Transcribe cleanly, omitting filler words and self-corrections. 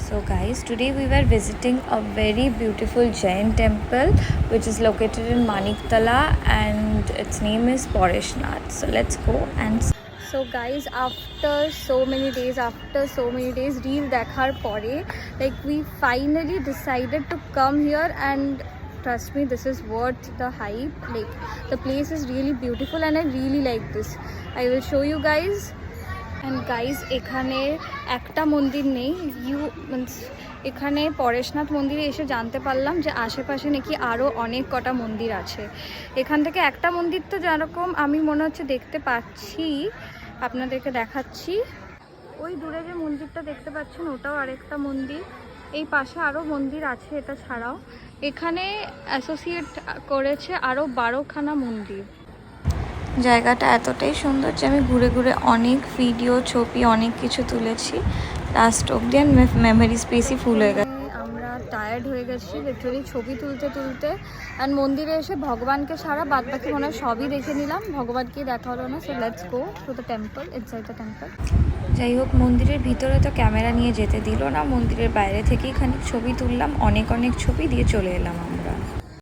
So guys, today we were visiting a very beautiful Jain temple which is located in Maniktala and its name is Poreshnath. So let's go and see. So guys, after so many days reel dekhar pore, like we finally decided to come here, and trust me, this is worth the hype. Like the place is really beautiful and I really like this. I will show you guys. And guys এখানে একটা মন্দির নেই, এখানে পরেশনাথ মন্দিরে এসে জানতে পারলাম যে আশেপাশে নাকি আরও অনেক কটা মন্দির আছে। এখান থেকে একটা মন্দির তো যেরকম আমি মনে হচ্ছে দেখতে পাচ্ছি, আপনাদেরকে দেখাচ্ছি। ওই দূরে যে মন্দিরটা দেখতে পাচ্ছেন ওটাও আরেকটা মন্দির, এই পাশে আরও মন্দির আছে। এটা ছাড়াও এখানে অ্যাসোসিয়েট করেছে আরও 12খানা মন্দির। জায়গাটা এতটাই সুন্দর যে আমি ঘুরে ঘুরে অনেক ভিডিও ছবি অনেক কিছু তুলেছি। লাস্ট অব্দি অ্যান্ড মেমোরি স্পেসই ফুল হয়ে গেছে। আমরা টায়ার্ড হয়ে গেছি লিটারালি ছবি তুলতে তুলতে। অ্যান্ড মন্দিরে এসে ভগবানকে ছাড়া বাদ বাকি মনে হয় সবই দেখে নিলাম, ভগবানকে দেখা হলো না। So let's go to the temple, inside the temple. যাই হোক, মন্দিরের ভিতরে তো ক্যামেরা নিয়ে যেতে দিল না, মন্দিরের বাইরে থেকেই খানিক ছবি তুললাম, অনেক ছবি দিয়ে চলে এলাম আমরা।